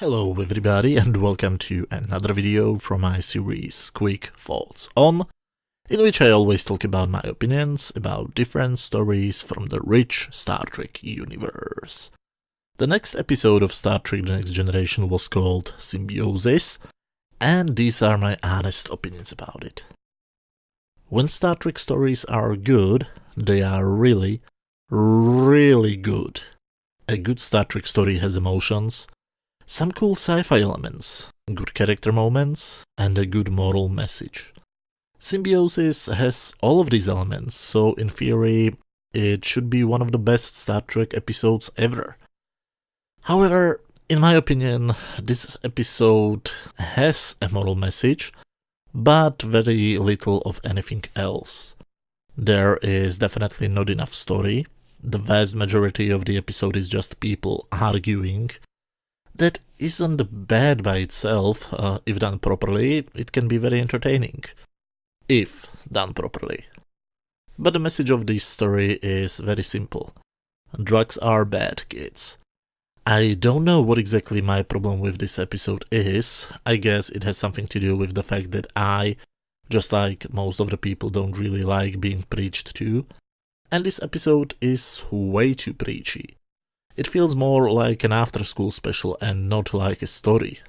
Hello everybody and welcome to another video from my series Quick Thoughts On, in which I always talk about my opinions about different stories from the rich Star Trek universe. The next episode of Star Trek The Next Generation was called Symbiosis, and these are my honest opinions about it. When Star Trek stories are good, they are really, really good. A good Star Trek story has emotions, some cool sci-fi elements, good character moments, and a good moral message. Symbiosis has all of these elements, so in theory, it should be one of the best Star Trek episodes ever. However, in my opinion, this episode has a moral message, but very little of anything else. There is definitely not enough story. The vast majority of the episode is just people arguing. That isn't bad by itself. If done properly, it can be very entertaining. If done properly. But the message of this story is very simple. Drugs are bad, kids. I don't know what exactly my problem with this episode is. I guess it has something to do with the fact that I, just like most of the people, don't really like being preached to. And this episode is way too preachy. It feels more like an after-school special and not like a story.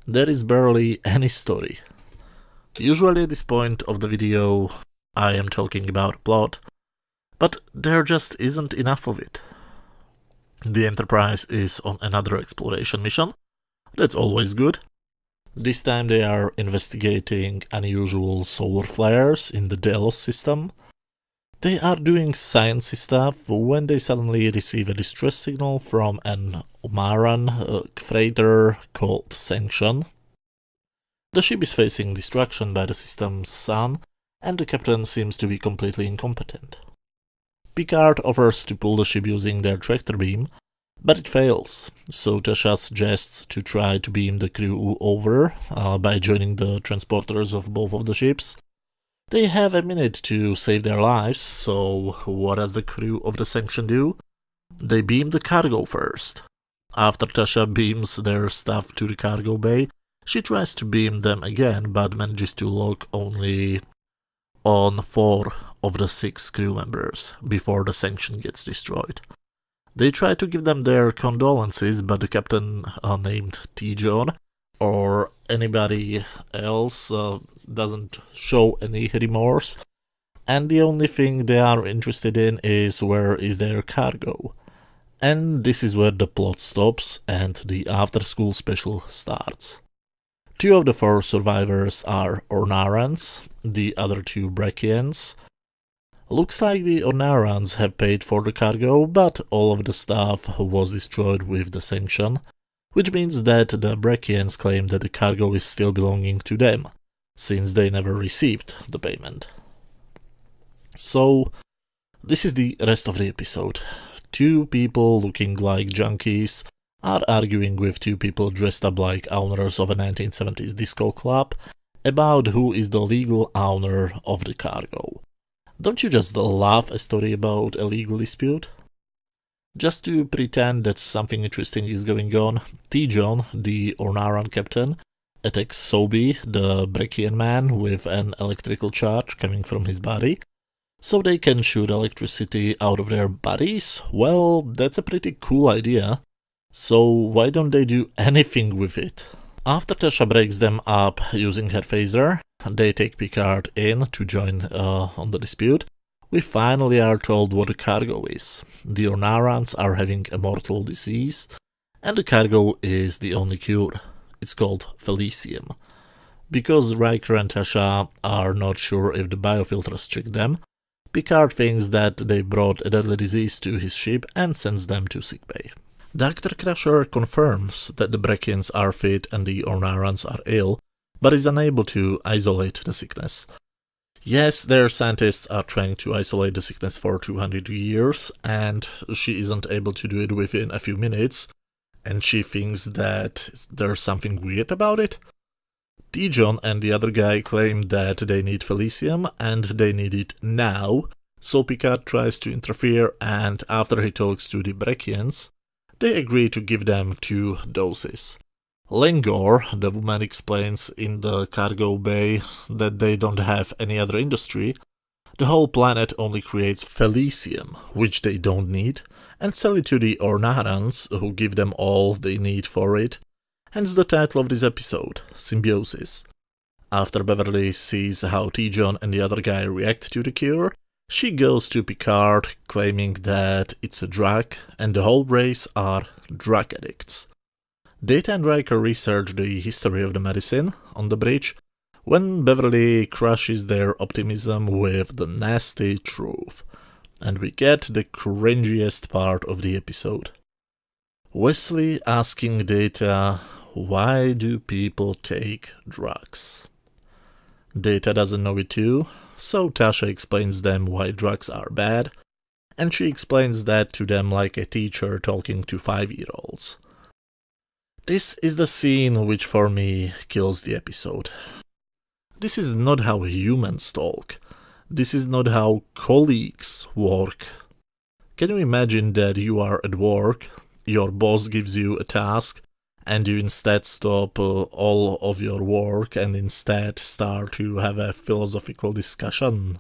There is barely any story. Usually at this point of the video I am talking about plot, but there just isn't enough of it. The Enterprise is on another exploration mission. That's always good. This time they are investigating unusual solar flares in the Delos system. They are doing sciencey stuff when they suddenly receive a distress signal from an Omaran freighter called Sanction. The ship is facing destruction by the system's sun, and the captain seems to be completely incompetent. Picard offers to pull the ship using their tractor beam, but it fails, so Tasha suggests to try to beam the crew over by joining the transporters of both of the ships. They have a minute to save their lives, so what does the crew of the Sanction do? They beam the cargo first. After Tasha beams their stuff to the cargo bay, she tries to beam them again, but manages to lock only on 4 of the 6 crew members before the Sanction gets destroyed. They try to give them their condolences, but the captain named T-John or anybody else doesn't show any remorse, and the only thing they are interested in is where is their cargo. And this is where the plot stops and the after-school special starts. 2 of the 4 survivors are Ornarans, the other 2 Brachians. Looks like the Ornarans have paid for the cargo, but all of the stuff was destroyed with the Sanction, which means that the Brachians claim that the cargo is still belonging to them, since they never received the payment. So, this is the rest of the episode. 2 people looking like junkies are arguing with 2 people dressed up like owners of a 1970s disco club about who is the legal owner of the cargo. Don't you just love a story about a legal dispute? Just to pretend that something interesting is going on, T-John, the Ornaran captain, attacks Sobi, the Brachian man, with an electrical charge coming from his body, so they can shoot electricity out of their bodies. Well, that's a pretty cool idea, so why don't they do anything with it? After Tasha breaks them up using her phaser, they take Picard in to join on the dispute. We finally are told what the cargo is. The Ornarans are having a mortal disease, and the cargo is the only cure. It's called Felicium. Because Riker and Tasha are not sure if the biofilters check them, Picard thinks that they brought a deadly disease to his ship and sends them to sickbay. Dr. Crusher confirms that the Brachians are fit and the Ornarans are ill, but is unable to isolate the sickness. Yes, their scientists are trying to isolate the sickness for 200 years, and she isn't able to do it within a few minutes, and she thinks that there's something weird about it. T-John and the other guy claim that they need Felicium, and they need it now, so Picard tries to interfere, and after he talks to the Brachians, They agree to give them 2 doses. Lengor, the woman, explains in the cargo bay that they don't have any other industry. The whole planet only creates Felicium, which they don't need, and sell it to the Ornarans, who give them all they need for it. Hence the title of this episode, Symbiosis. After Beverly sees how T-John and the other guy react to the cure, she goes to Picard claiming that it's a drug and the whole race are drug addicts. Data and Riker research the history of the medicine on the bridge when Beverly crushes their optimism with the nasty truth, and we get the cringiest part of the episode. Wesley asking Data, why do people take drugs? Data doesn't know it too, so Tasha explains them why drugs are bad, and she explains that to them like a teacher talking to 5-year-olds. This is the scene which for me kills the episode. This is not how humans talk. This is not how colleagues work. Can you imagine that you are at work, your boss gives you a task, and you instead stop all of your work and instead start to have a philosophical discussion?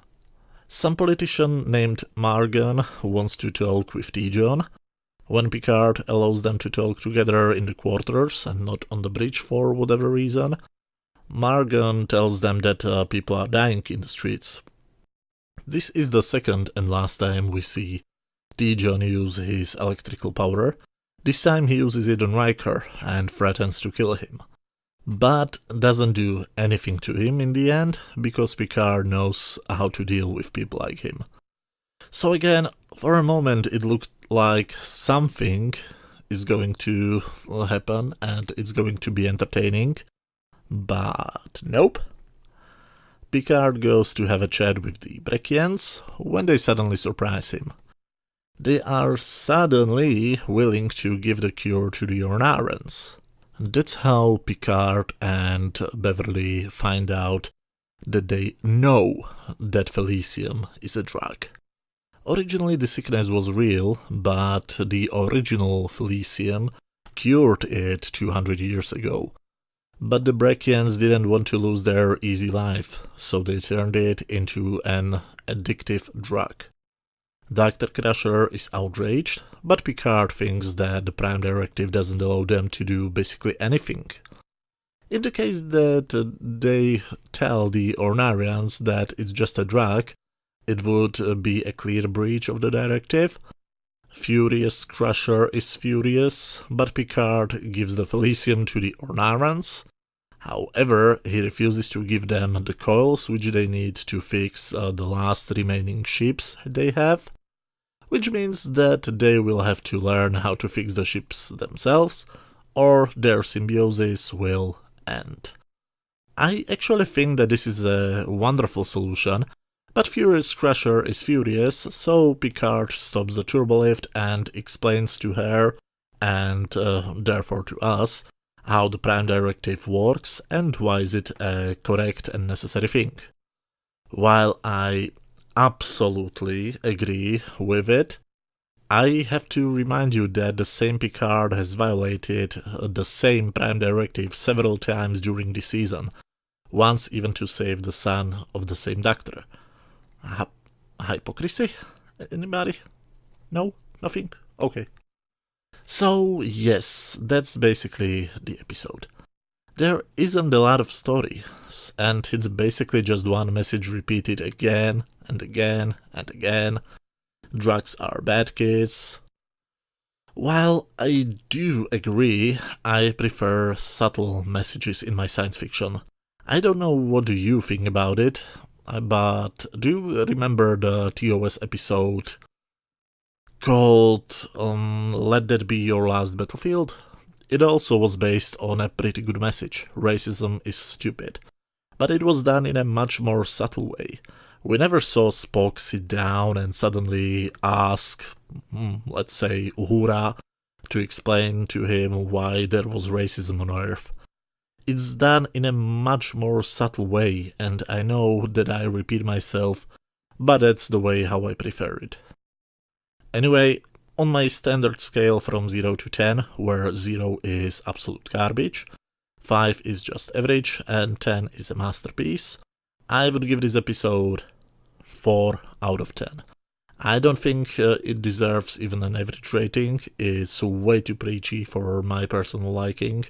Some politician named Margan wants to talk with T-John. When Picard allows them to talk together in the quarters and not on the bridge for whatever reason, Margan tells them that people are dying in the streets. This is the second and last time we see T-John use his electrical power. This time he uses it on Riker and threatens to kill him, but doesn't do anything to him in the end, because Picard knows how to deal with people like him. So again, for a moment it looked like something is going to happen and it's going to be entertaining, but nope. Picard goes to have a chat with the Preachyans when they suddenly surprise him. They are suddenly willing to give the cure to the Ornarans. That's how Picard and Beverly find out that they know that Felicium is a drug. Originally the sickness was real, but the original Felicium cured it 200 years ago. But the Preachyans didn't want to lose their easy life, so they turned it into an addictive drug. Dr. Crusher is outraged, but Picard thinks that the Prime Directive doesn't allow them to do basically anything. In the case that they tell the Ornarians that it's just a drug, it would be a clear breach of the directive. Furious Crusher is furious, but Picard gives the Felicium to the Ornarans. However, he refuses to give them the coils which they need to fix the last remaining ships they have, which means that they will have to learn how to fix the ships themselves, or their symbiosis will end. I actually think that this is a wonderful solution, but Furious Crusher is furious, so Picard stops the turbolift and explains to her, and therefore to us, how the Prime Directive works and why is it a correct and necessary thing. While I absolutely agree with it, I have to remind you that the same Picard has violated the same Prime Directive several times during the season, once even to save the son of the same doctor. Hypocrisy? Anybody? No? Nothing? Okay. So, yes, that's basically the episode. There isn't a lot of story, and it's basically just one message repeated again and again and again. Drugs are bad, kids. While I do agree, I prefer subtle messages in my science fiction. I don't know what do you think about it, but do you remember the TOS episode called Let That Be Your Last Battlefield? It also was based on a pretty good message: racism is stupid. But it was done in a much more subtle way. We never saw Spock sit down and suddenly ask, let's say, Uhura to explain to him why there was racism on Earth. It's done in a much more subtle way, and I know that I repeat myself, but that's the way how I prefer it. Anyway, On my standard scale from 0 to 10, where 0 is absolute garbage, 5 is just average, and 10 is a masterpiece, I would give this episode 4 out of 10. I don't think it deserves even an average rating. It's way too preachy for my personal liking.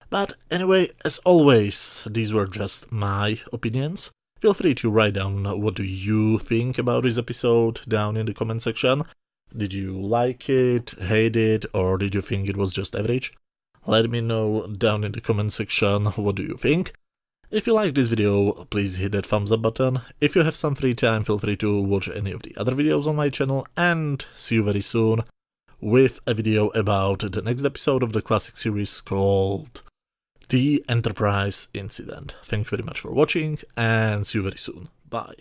But anyway, as always, these were just my opinions. Feel free to write down what do you think about this episode down in the comment section. Did you like it, hate it, or did you think it was just average? Let me know down in the comment section what do you think. If you like this video, please hit that thumbs up button. If you have some free time, feel free to watch any of the other videos on my channel, and see you very soon with a video about the next episode of the classic series called The Enterprise Incident. Thank you very much for watching, and see you very soon. Bye.